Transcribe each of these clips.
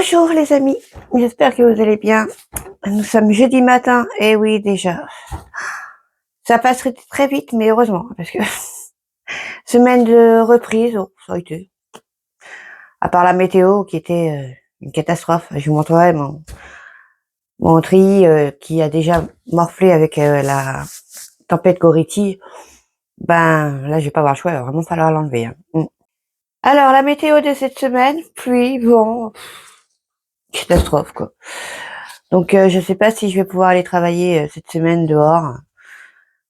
Bonjour les amis, j'espère que vous allez bien. Nous sommes jeudi matin, et oui déjà, ça passerait très vite, mais heureusement, parce que semaine de reprise, oh, ça a été. À part la météo qui était une catastrophe, je vous montrerai mon treillis qui a déjà morflé avec la tempête Gority. Ben là, je vais pas avoir le choix, il va vraiment falloir l'enlever. Alors la météo de cette semaine, pluie, vent, catastrophe quoi. Donc je sais pas si je vais pouvoir aller travailler cette semaine dehors.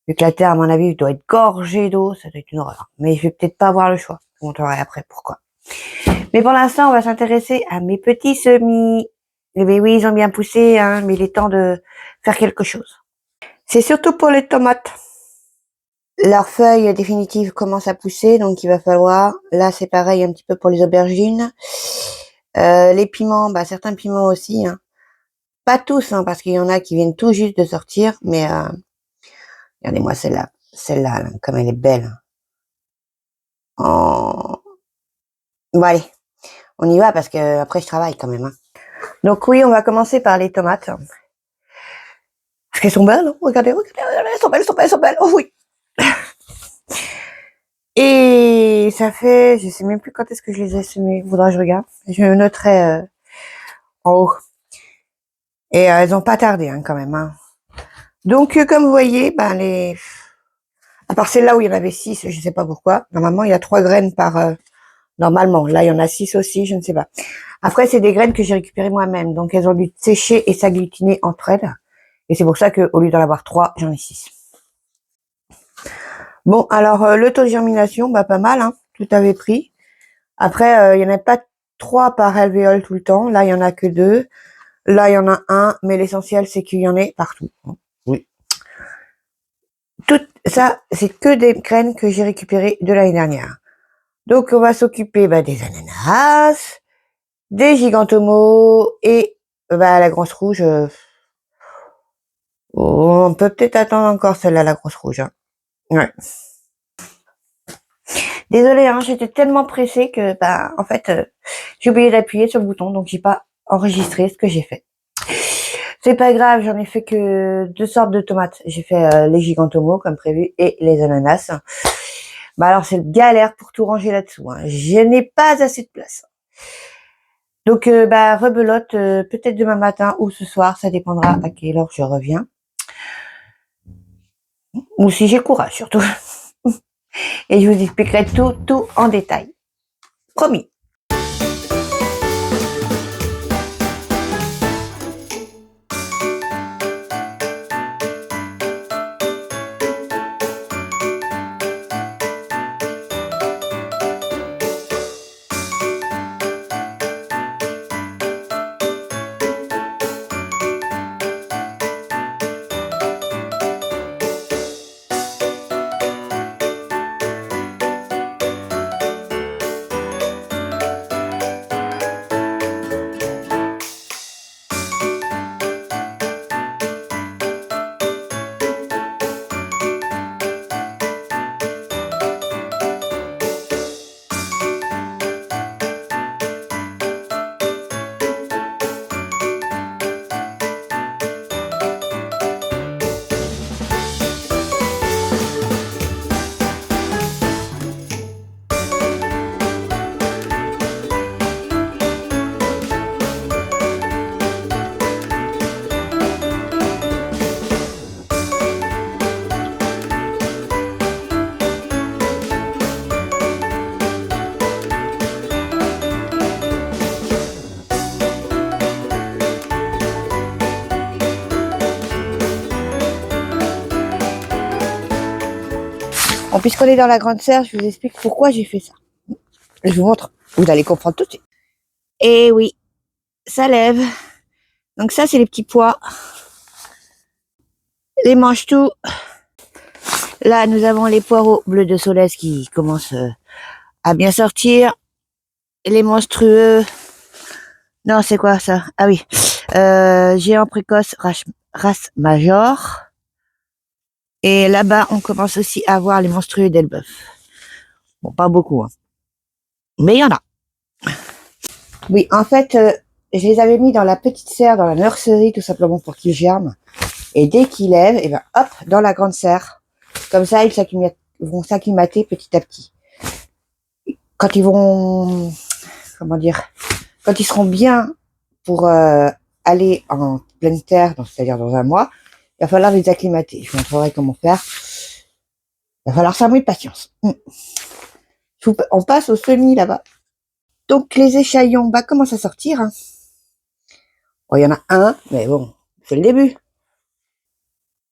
Vu que la terre, à mon avis, doit être gorgée d'eau, ça doit être une horreur. Mais je vais peut-être pas avoir le choix. Je vous montrerai après pourquoi. Mais pour l'instant, on va s'intéresser à mes petits semis. Eh bien oui, ils ont bien poussé, hein, mais il est temps de faire quelque chose. C'est surtout pour les tomates. Leurs feuilles définitives commencent à pousser, donc il va falloir, là c'est pareil un petit peu pour les aubergines. Les piments, bah certains piments aussi, hein. Pas tous, hein, parce qu'il y en a qui viennent tout juste de sortir, mais regardez-moi celle-là. Celle-là, là, comme elle est belle. Bon allez, on y va parce que après je travaille quand même. Hein. Donc oui, on va commencer par les tomates. Parce qu'elles sont belles, hein. Regardez, elles sont belles, elles sont belles. Oh oui. Et ça fait, je sais même plus quand est-ce que je les ai semées. Faudra que je regarde. Je me noterai en haut. Et elles ont pas tardé hein, quand même. Hein. Donc comme vous voyez, ben à part celle-là où il y en avait 6, je sais pas pourquoi. Normalement, il y a 3 graines par. Normalement, là il y en a 6 aussi, je ne sais pas. Après, c'est des graines que j'ai récupérées moi-même, donc elles ont dû sécher et s'agglutiner entre elles. Et c'est pour ça qu'au lieu d'en avoir 3, j'en ai 6. Bon, alors le taux de germination, bah pas mal, hein, tout avait pris. Après, il y en a pas 3 par alvéole tout le temps. Là, il y en a que 2. Là, il y en a un, mais l'essentiel, c'est qu'il y en ait partout. Oui. Tout ça, c'est que des graines que j'ai récupérées de l'année dernière. Donc, on va s'occuper des ananas, des gigantomos et la grosse rouge. On peut peut-être attendre encore celle-là, la grosse rouge. Hein. Ouais. Désolée, hein, j'étais tellement pressée que en fait, j'ai oublié d'appuyer sur le bouton, donc j'ai pas enregistré ce que j'ai fait. C'est pas grave, j'en ai fait que 2 sortes de tomates. J'ai fait les gigantomos comme prévu et les ananas. Alors c'est galère pour tout ranger là-dessous. Hein. Je n'ai pas assez de place. Donc rebelote peut-être demain matin ou ce soir, ça dépendra à quelle heure je reviens. Ou si j'ai courage surtout. Et je vous expliquerai tout en détail. Promis. Bon, puisqu'on est dans la grande serre, je vous explique pourquoi j'ai fait ça. Je vous montre. Vous allez comprendre tout de suite. Et oui, ça lève. Donc ça, c'est les petits pois. Les mange-tout. Là, nous avons les poireaux bleus de Solès qui commencent à bien sortir. Et les monstrueux. Non, c'est quoi ça? Ah oui. Géant précoce, race major. Et là-bas, on commence aussi à voir les monstrueux d'Elbeuf. Bon, pas beaucoup, hein. Mais il y en a. Oui, en fait, je les avais mis dans la petite serre, dans la nurserie, tout simplement pour qu'ils germent. Et dès qu'ils lèvent, et ben hop, dans la grande serre. Comme ça, ils vont s'acclimater petit à petit. Quand ils vont, comment dire, quand ils seront bien pour aller en pleine terre, c'est-à-dire dans un mois, il va falloir les acclimater. Je vous montrerai comment faire. Il va falloir s'armer de patience. On passe au semis là-bas. Donc les échantillons commencent à sortir. Hein. Bon, il y en a un, mais bon, c'est le début.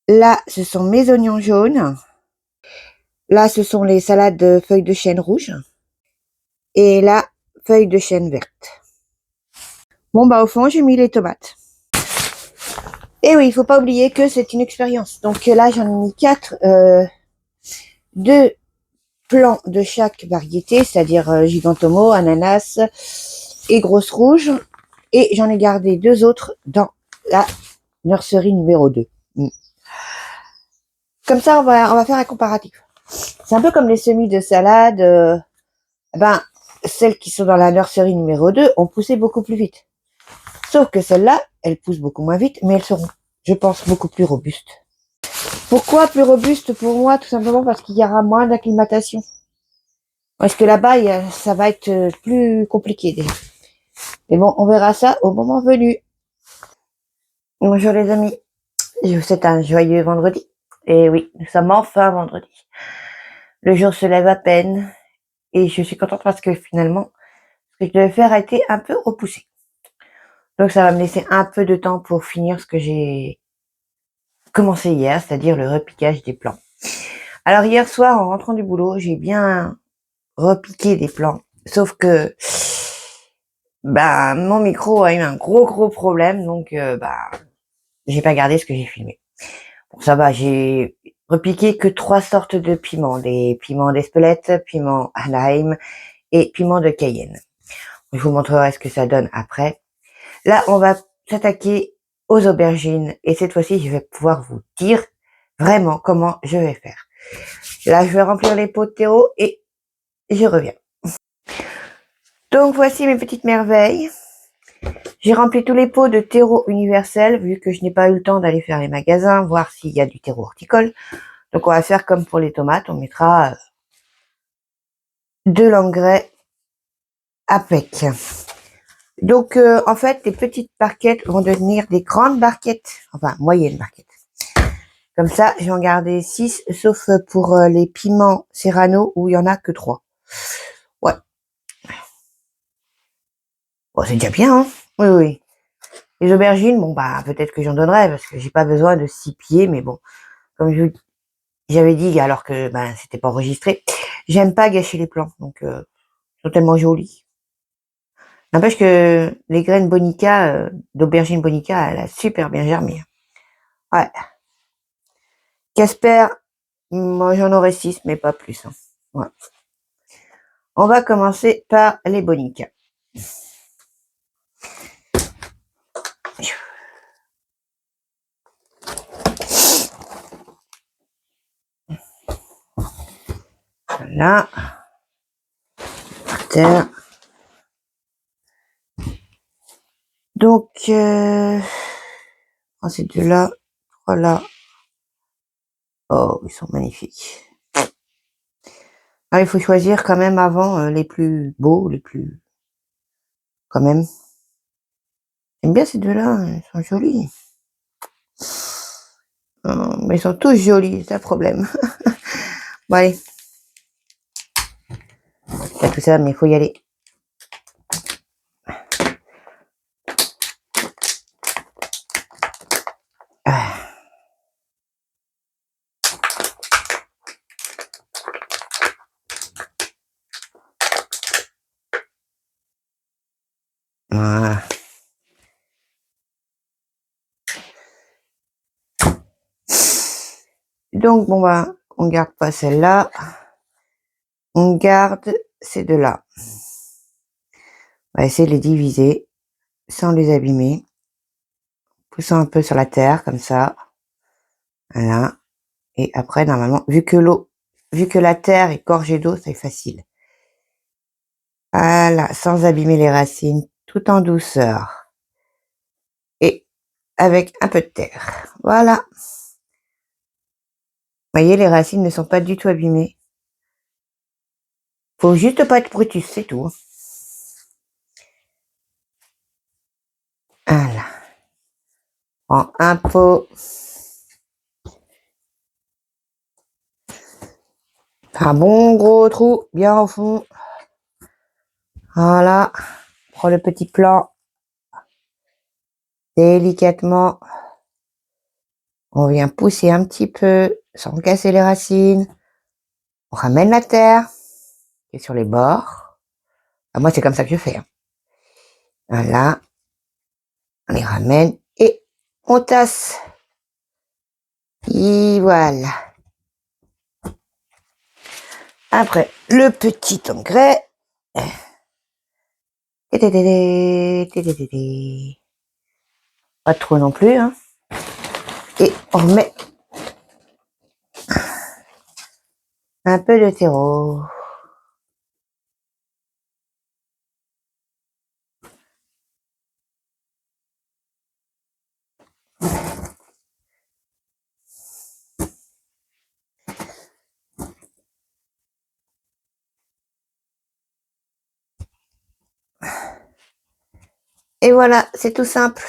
Là, ce sont mes oignons jaunes. Là, ce sont les salades de feuilles de chêne rouges. Et là, feuilles de chêne vertes. Bon, au fond, j'ai mis les tomates. Et oui, il faut pas oublier que c'est une expérience. Donc là, j'en ai mis 4. 2 plants de chaque variété, c'est-à-dire Gigantomo, Ananas et Grosse Rouge. Et j'en ai gardé 2 autres dans la nurserie numéro 2. Comme ça, on va faire un comparatif. C'est un peu comme les semis de salade. Celles qui sont dans la nurserie numéro 2 ont poussé beaucoup plus vite. Sauf que celles-là, elles poussent beaucoup moins vite, mais elles seront, je pense, beaucoup plus robustes. Pourquoi plus robustes pour moi? Tout simplement parce qu'il y aura moins d'acclimatation. Parce que là-bas, ça va être plus compliqué déjà. Mais bon, on verra ça au moment venu. Bonjour les amis, je vous souhaite un joyeux vendredi. Et oui, nous sommes enfin vendredi. Le jour se lève à peine et je suis contente parce que finalement, ce que je devais faire a été un peu repoussé. Donc ça va me laisser un peu de temps pour finir ce que j'ai commencé hier, c'est-à-dire le repiquage des plants. Alors hier soir, en rentrant du boulot, j'ai bien repiqué des plants, sauf que mon micro a eu un gros problème, donc j'ai pas gardé ce que j'ai filmé. Bon, ça va, j'ai repiqué que 3 sortes de piments, des piments d'Espelette, piment Anaheim et piment de Cayenne. Je vous montrerai ce que ça donne après. Là, on va s'attaquer aux aubergines et cette fois-ci, je vais pouvoir vous dire vraiment comment je vais faire. Là, je vais remplir les pots de terreau et je reviens. Donc, voici mes petites merveilles. J'ai rempli tous les pots de terreau universel vu que je n'ai pas eu le temps d'aller faire les magasins, voir s'il y a du terreau horticole. Donc, on va faire comme pour les tomates. On mettra de l'engrais APEC. Donc, en fait, les petites barquettes vont devenir des grandes barquettes, enfin, moyennes barquettes. Comme ça, je vais en garder 6, sauf pour les piments serrano où il y en a que 3. Ouais. Bon, c'est déjà bien, hein. Oui. Les aubergines, peut-être que j'en donnerai parce que j'ai pas besoin de 6 pieds, mais bon, comme j'avais dit alors que c'était pas enregistré, j'aime pas gâcher les plants, donc ils sont tellement jolis. N'empêche que les graines Bonica, d'aubergine Bonica, elle a super bien germé. Ouais. Casper, moi j'en aurais 6, mais pas plus. Hein. Ouais. On va commencer par les Bonica. Voilà. Par terre. Donc, ces deux-là, voilà. Oh, ils sont magnifiques. Ah, il faut choisir quand même avant les plus beaux, les plus... Quand même. J'aime bien ces deux-là, ils sont jolis. Mais ils sont tous jolis, c'est un problème. Bon, allez. Il y a tout ça, mais il faut y aller. Voilà. Donc, on garde pas celle-là. On garde ces deux-là. On va essayer de les diviser sans les abîmer. Poussant un peu sur la terre, comme ça. Voilà. Et après, normalement, vu que la terre est gorgée d'eau, c'est facile. Voilà, sans abîmer les racines, tout en douceur. avec un peu de terre. Voilà. Vous voyez, les racines ne sont pas du tout abîmées. Faut juste pas être brutus, c'est tout. Voilà. Prends un pot. Un bon gros trou, bien au fond. Voilà. Prends le petit plan. Délicatement. On vient pousser un petit peu, sans casser les racines. On ramène la terre, qui est sur les bords. Ah, moi, c'est comme ça que je fais. Hein. Voilà. On les ramène et on tasse. Et voilà. Après, le petit engrais. Pas trop non plus. Hein. Et on remet un peu de terreau. Et voilà, c'est tout simple.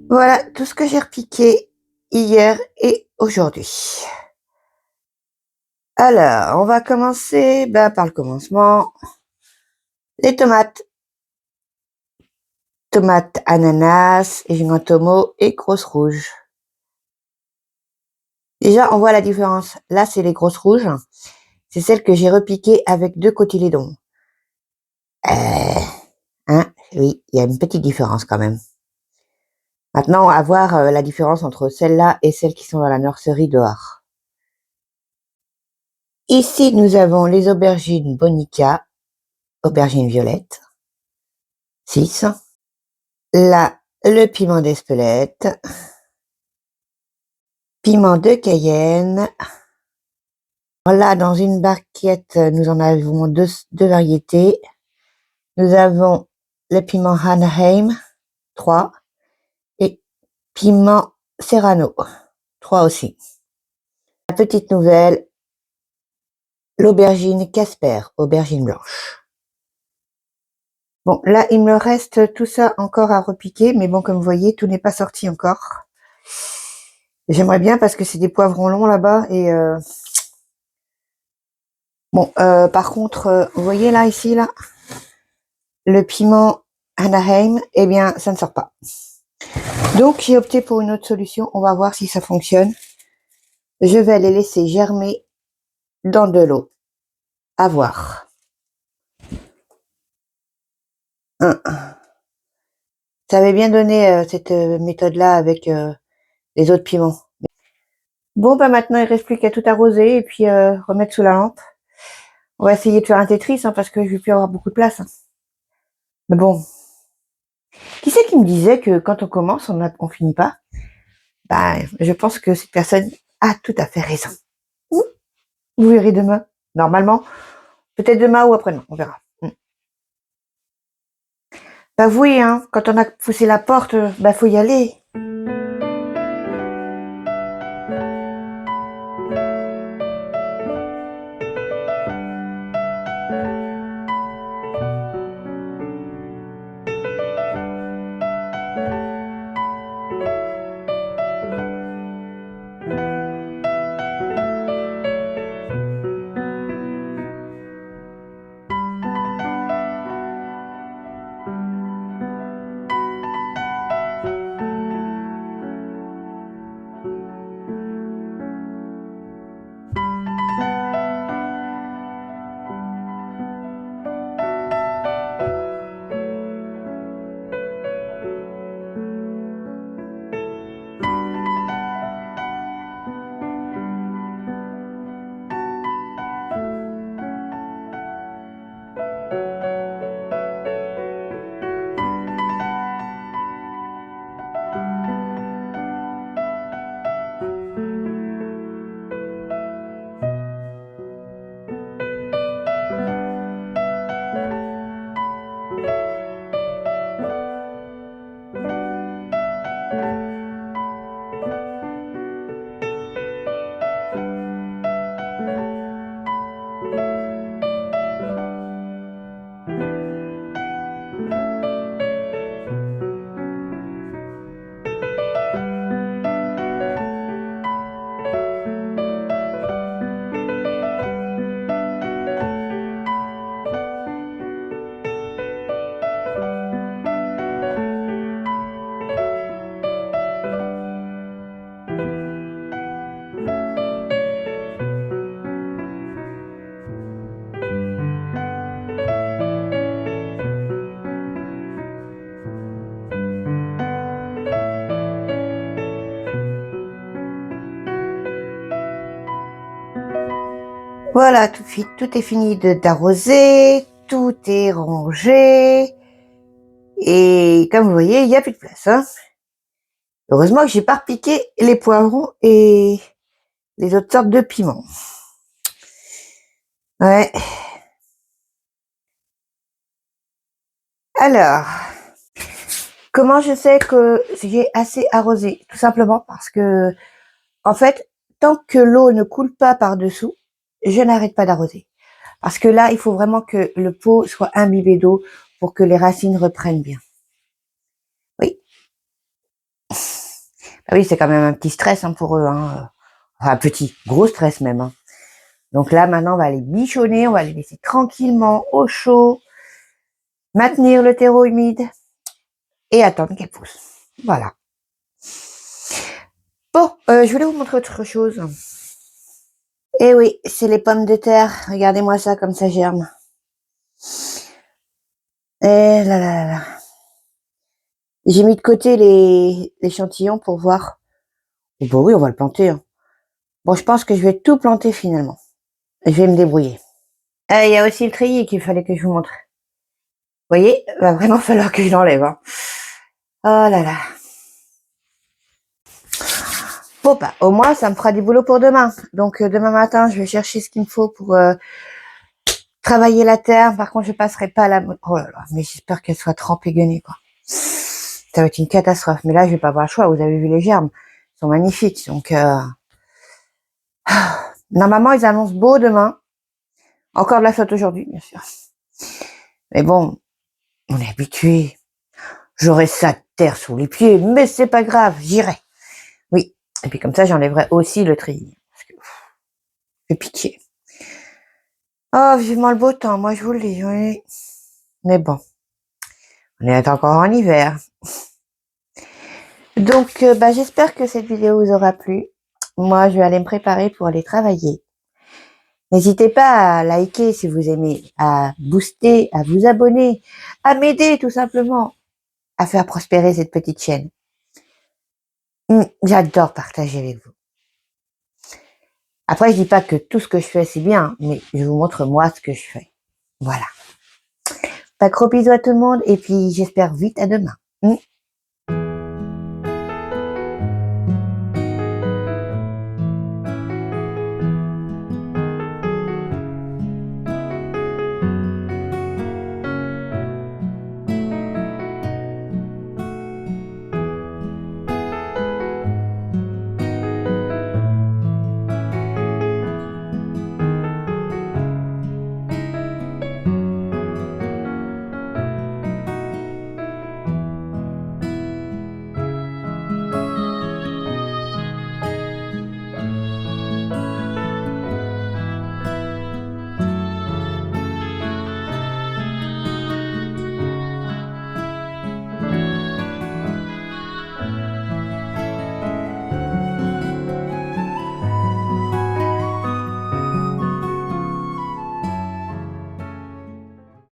Voilà tout ce que j'ai repiqué hier et aujourd'hui. Alors, on va commencer par le commencement. Les tomates. Tomates ananas, gigantomo et grosses rouges. Déjà, on voit la différence. Là, c'est les grosses rouges. C'est celles que j'ai repiquées avec 2 cotylédons. Oui, il y a une petite différence quand même. Maintenant, à voir la différence entre celles-là et celles qui sont dans la nurserie dehors. Ici, nous avons les aubergines Bonica, aubergines violettes, 6. Là, le piment d'Espelette, piment de Cayenne. Là, dans une barquette, nous en avons deux variétés. Nous avons le piment Anaheim, 3, et piment Serrano, 3 aussi. La petite nouvelle, l'aubergine Casper, aubergine blanche. Bon, là, il me reste tout ça encore à repiquer, mais bon, comme vous voyez, tout n'est pas sorti encore. J'aimerais bien parce que c'est des poivrons longs là-bas et bon, par contre, vous voyez là, ici, là, le piment Anaheim, eh bien, ça ne sort pas. Donc, j'ai opté pour une autre solution. On va voir si ça fonctionne. Je vais les laisser germer dans de l'eau. À voir. Ça avait bien donné cette méthode-là avec les autres piments. Bon, bah maintenant, il reste plus qu'à tout arroser et puis remettre sous la lampe. On va essayer de faire un Tetris hein, parce que je vais plus avoir beaucoup de place. Hein. Mais bon. Qui c'est qui me disait que quand on commence, on finit pas? Bah, je pense que cette personne a tout à fait raison. Vous verrez demain. Normalement, peut-être demain ou après-demain, on verra. Bah oui, hein, quand on a poussé la porte, bah faut y aller. Voilà, tout est fini d'arroser, tout est rangé. Et comme vous voyez, il n'y a plus de place. Hein. Heureusement que j'ai pas repiqué les poivrons et les autres sortes de piments. Ouais. Alors, comment je sais que j'ai assez arrosé? Tout simplement parce que, en fait, tant que l'eau ne coule pas par-dessous, je n'arrête pas d'arroser. Parce que là, il faut vraiment que le pot soit imbibé d'eau pour que les racines reprennent bien. Oui. Ah oui, c'est quand même un petit stress hein, pour eux. Hein. Enfin, un petit, gros stress même. Hein. Donc là, maintenant, on va les bichonner, on va les laisser tranquillement au chaud, maintenir le terreau humide et attendre qu'elles poussent. Voilà. Bon, je voulais vous montrer autre chose. Eh oui, c'est les pommes de terre. Regardez-moi ça, comme ça germe. Eh là là là là. J'ai mis de côté l'échantillon pour voir. Oh bah oui, on va le planter. Hein. Bon, je pense que je vais tout planter finalement. Je vais me débrouiller. Il y a aussi le treillis qu'il fallait que je vous montre. Vous voyez, va vraiment falloir que je l'enlève. Hein. Oh là là. Bon, bah, au moins, ça me fera du boulot pour demain. Donc, demain matin, je vais chercher ce qu'il me faut pour travailler la terre. Par contre, je passerai pas à la... Oh là là, mais j'espère qu'elle soit trempée guenée, quoi. Ça va être une catastrophe. Mais là, je vais pas avoir le choix. Vous avez vu les germes. Ils sont magnifiques. Donc, normalement, ils annoncent beau demain. Encore de la flotte aujourd'hui, bien sûr. Mais bon, on est habitué. J'aurai ça de terre sous les pieds, mais c'est pas grave, j'irai. Oui. Et puis comme ça, j'enlèverai aussi le treillis. Parce que, j'ai pitié. Oh, vivement le beau temps, moi je vous le dis, oui. Mais bon, on est encore en hiver. Donc, j'espère que cette vidéo vous aura plu. Moi, je vais aller me préparer pour aller travailler. N'hésitez pas à liker si vous aimez, à booster, à vous abonner, à m'aider tout simplement à faire prospérer cette petite chaîne. J'adore partager avec vous. Après, je dis pas que tout ce que je fais c'est bien, mais je vous montre moi ce que je fais. Voilà. Gros bisous à tout le monde et puis j'espère vite à demain.